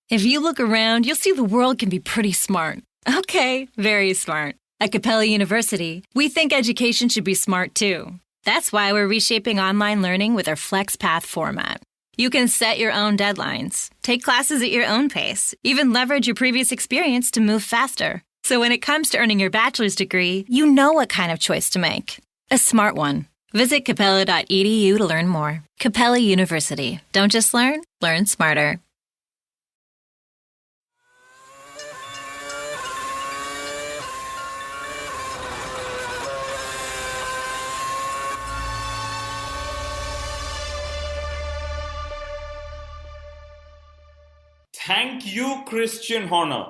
If you look around, you'll see the world can be pretty smart. Okay, very smart. At Capella University, we think education should be smart too. That's why we're reshaping online learning with our FlexPath format. You can set your own deadlines, take classes at your own pace, even leverage your previous experience to move faster. So when it comes to earning your bachelor's degree, you know what kind of choice to make. A smart one. Visit capella.edu to learn more. Capella University. Don't just learn smarter. Thank you, Christian Horner.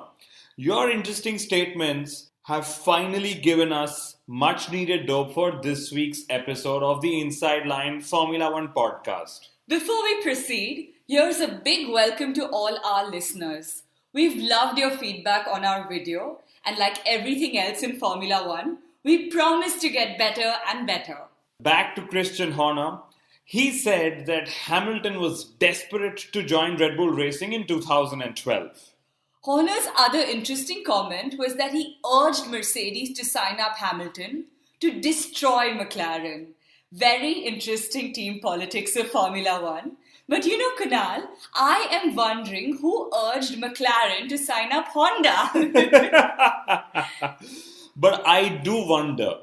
Your interesting statements have finally given us much needed dope for this week's episode of the Inside Line Formula One podcast. Before we proceed, here's a big welcome to all our listeners. We've loved your feedback on our video, and like everything else in Formula One, we promise to get better and better. Back to Christian Horner. He said that Hamilton was desperate to join Red Bull Racing in 2012. Horner's other interesting comment was that he urged Mercedes to sign up Hamilton to destroy Mclaren. Very interesting team politics of Formula One. But you know, Kunal, I am wondering who urged Mclaren to sign up Honda. But I do wonder,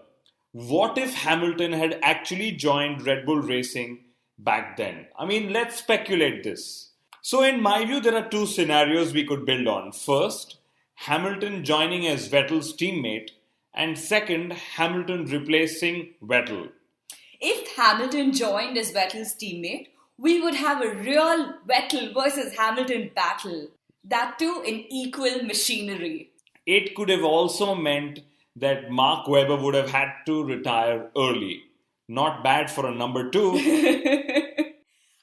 what if Hamilton had actually joined Red Bull Racing back then? I mean, let's speculate this. So in my view, there are two scenarios we could build on. First, Hamilton joining as Vettel's teammate, and second, Hamilton replacing Vettel. If Hamilton joined as Vettel's teammate, we would have a real Vettel versus Hamilton battle. That too in equal machinery. It could have also meant that Mark Webber would have had to retire early. Not bad for a number two.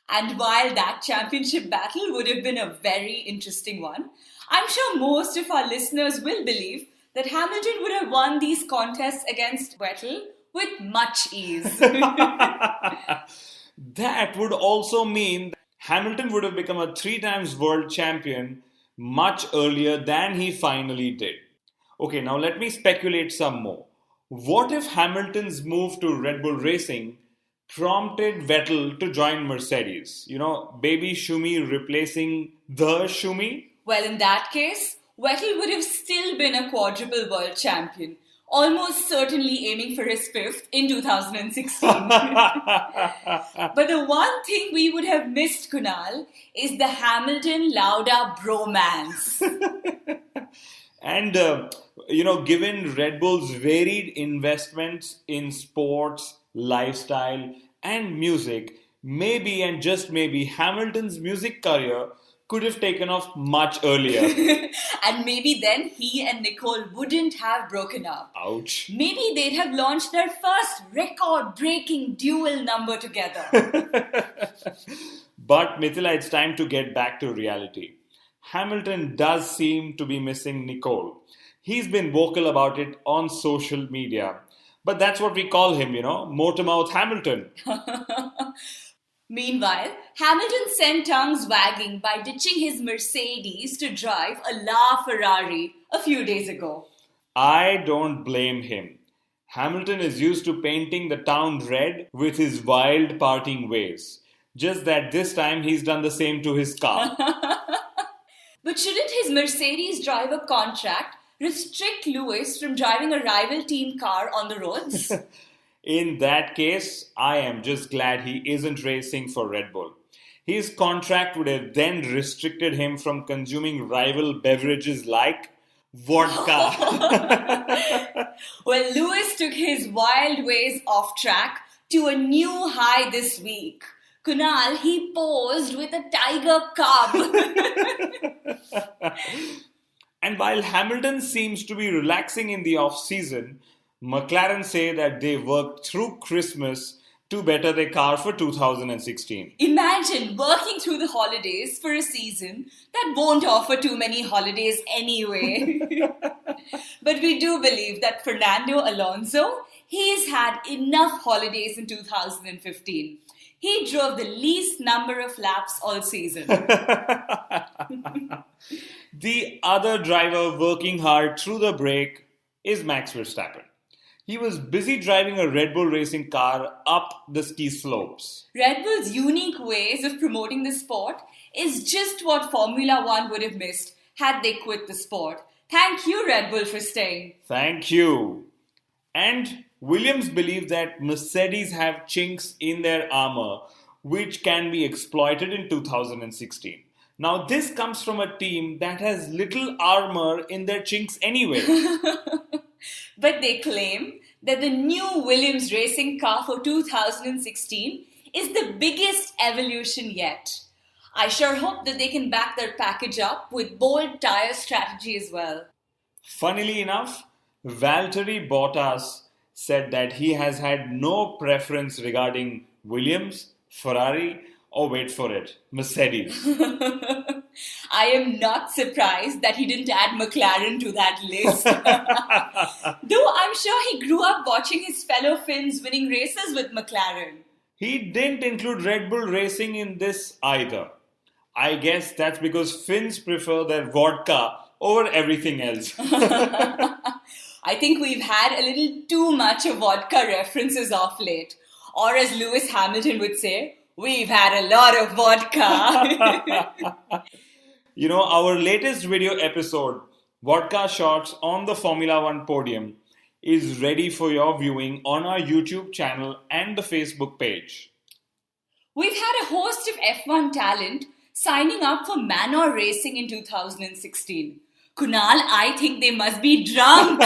And while that championship battle would have been a very interesting one, I'm sure most of our listeners will believe that Hamilton would have won these contests against Vettel with much ease. That would also mean that Hamilton would have become a 3 times world champion much earlier than he finally did. Okay, now let me speculate some more. What if Hamilton's move to Red Bull Racing prompted Vettel to join Mercedes? You know, baby Schumi replacing the Schumi? Well, in that case, Vettel would have still been a quadruple world champion, almost certainly aiming for his 5th in 2016. But the one thing we would have missed, Kunal, is the Hamilton-Lauda bromance. And, given Red Bull's varied investments in sports, lifestyle, and music, maybe and just maybe Hamilton's music career could have taken off much earlier. And maybe then he and Nicole wouldn't have broken up. Ouch. Maybe they'd have launched their first record-breaking duel number together. But Mithila, it's time to get back to reality. Hamilton does seem to be missing Nicole. He's been vocal about it on social media. But that's what we call him, Motormouth Hamilton. Meanwhile, Hamilton sent tongues wagging by ditching his Mercedes to drive a LaFerrari a few days ago. I don't blame him. Hamilton is used to painting the town red with his wild partying ways. Just that this time he's done the same to his car. But shouldn't his Mercedes driver contract restrict Lewis from driving a rival team car on the roads? In that case, I am just glad he isn't racing for Red Bull. His contract would have then restricted him from consuming rival beverages like vodka. Well, Lewis took his wild ways off track to a new high this week. Kunal, he posed with a tiger cub. And while Hamilton seems to be relaxing in the off-season, McLaren say that they worked through Christmas to better their car for 2016. Imagine working through the holidays for a season that won't offer too many holidays anyway. But we do believe that Fernando Alonso, he's had enough holidays in 2015. He drove the least number of laps all season. The other driver working hard through the break is Max Verstappen. He was busy driving a Red Bull racing car up the ski slopes. Red Bull's unique ways of promoting the sport is just what Formula One would have missed had they quit the sport. Thank you, Red Bull, for staying. Thank you. And Williams believe that Mercedes have chinks in their armor which can be exploited in 2016. Now, this comes from a team that has little armor in their chinks anyway. But they claim that the new Williams racing car for 2016 is the biggest evolution yet. I sure hope that they can back their package up with bold tyre strategy as well. Funnily enough, Valtteri Bottas said that he has had no preference regarding Williams, Ferrari, or wait for it, Mercedes. I am not surprised that he didn't add Mclaren to that list. Though I'm sure he grew up watching his fellow Finns winning races with Mclaren. He didn't include Red Bull Racing in this either. I guess that's because Finns prefer their vodka over everything else. I think we've had a little too much of vodka references of late. Or as Lewis Hamilton would say, we've had a lot of vodka. You know, our latest video episode, Vodka Shots on the Formula One podium, is ready for your viewing on our YouTube channel and the Facebook page. We've had a host of F1 talent signing up for Manor Racing in 2016. Kunal, I think they must be drunk.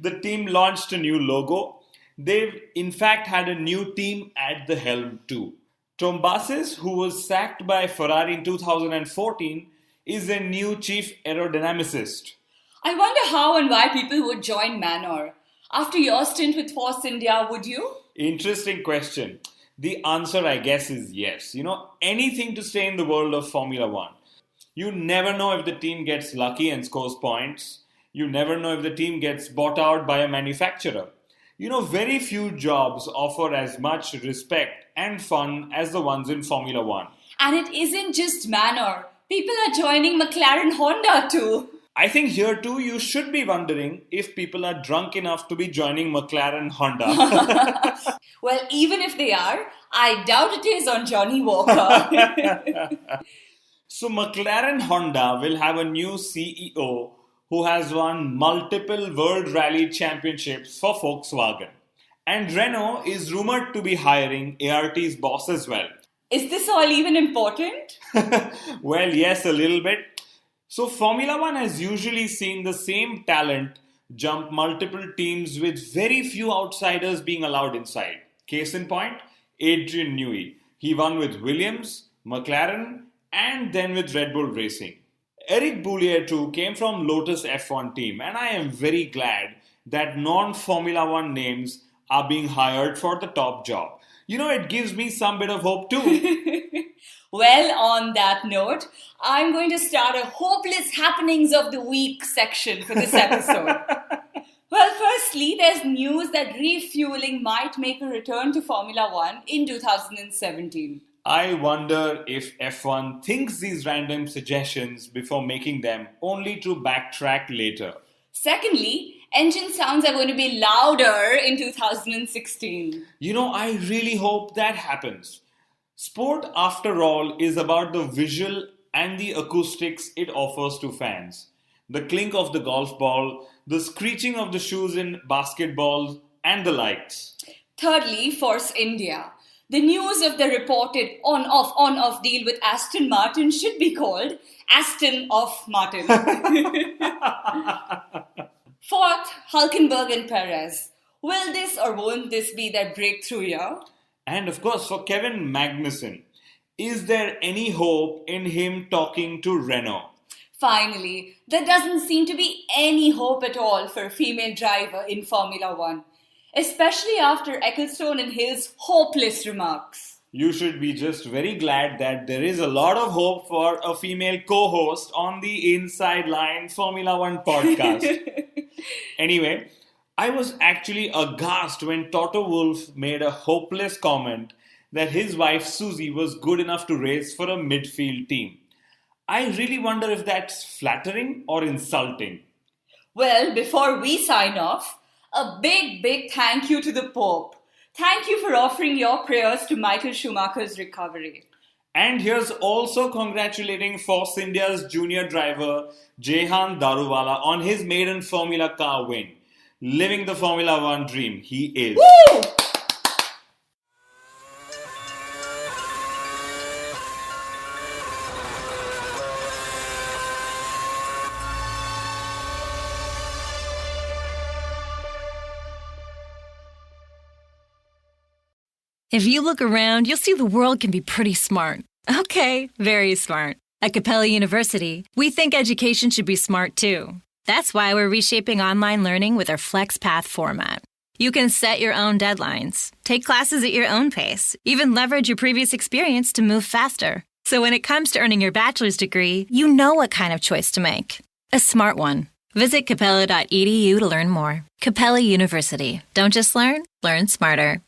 The team launched a new logo. They've in fact had a new team at the helm too. Trombasis, who was sacked by Ferrari in 2014, is their new chief aerodynamicist. I wonder how and why people would join Manor. After your stint with Force India, would you? Interesting question. The answer, I guess, is yes. You know, anything to stay in the world of Formula One. You never know if the team gets lucky and scores points. You never know if the team gets bought out by a manufacturer. You know, very few jobs offer as much respect and fun as the ones in Formula One. And it isn't just Manor. People are joining McLaren Honda too. I think here too you should be wondering if people are drunk enough to be joining McLaren Honda. Well, even if they are, I doubt it is on Johnny Walker. So McLaren Honda will have a new CEO who has won multiple World Rally Championships for Volkswagen. And Renault is rumored to be hiring ART's boss as well. Is this all even important? Well, yes, a little bit. So Formula One has usually seen the same talent jump multiple teams with very few outsiders being allowed inside. Case in point, Adrian Newey. He won with Williams, McLaren, and then with Red Bull Racing. Eric Boullier too came from Lotus F1 Team, and I am very glad that non-Formula One names are being hired for the top job. You know, it gives me some bit of hope too. Well, on that note, I'm going to start a hopeless happenings of the week section for this episode. Well, firstly, there's news that refuelling might make a return to Formula One in 2017. I wonder if F1 thinks these random suggestions before making them, only to backtrack later. Secondly, engine sounds are going to be louder in 2016. You know, I really hope that happens. Sport, after all, is about the visual and the acoustics it offers to fans. The clink of the golf ball, the screeching of the shoes in basketballs, and the lights. Thirdly, Force India. The news of the reported on-off deal with Aston Martin should be called Aston-off Martin. Fourth, Hülkenberg and Perez. Will this or won't this be their breakthrough year? And of course, for Kevin Magnussen, is there any hope in him talking to Renault? Finally, there doesn't seem to be any hope at all for a female driver in Formula One, especially after Ecclestone and Hill's hopeless remarks. You should be just very glad that there is a lot of hope for a female co-host on the Inside Line Formula One podcast. Anyway, I was actually aghast when Toto Wolff made a hopeless comment that his wife Suzie was good enough to race for a midfield team. I really wonder if that's flattering or insulting. Well, before we sign off, a big thank you to the Pope. Thank you for offering your prayers to Michael Schumacher's recovery. And here's also congratulating Force India's junior driver Jehan Daruwala on his maiden Formula car win. Living the Formula One dream, he is. Woo! If you look around, you'll see the world can be pretty smart. Okay, very smart. At Capella University, we think education should be smart too. That's why we're reshaping online learning with our FlexPath format. You can set your own deadlines, take classes at your own pace, even leverage your previous experience to move faster. So when it comes to earning your bachelor's degree, you know what kind of choice to make. A smart one. Visit capella.edu to learn more. Capella University. Don't just learn, learn smarter.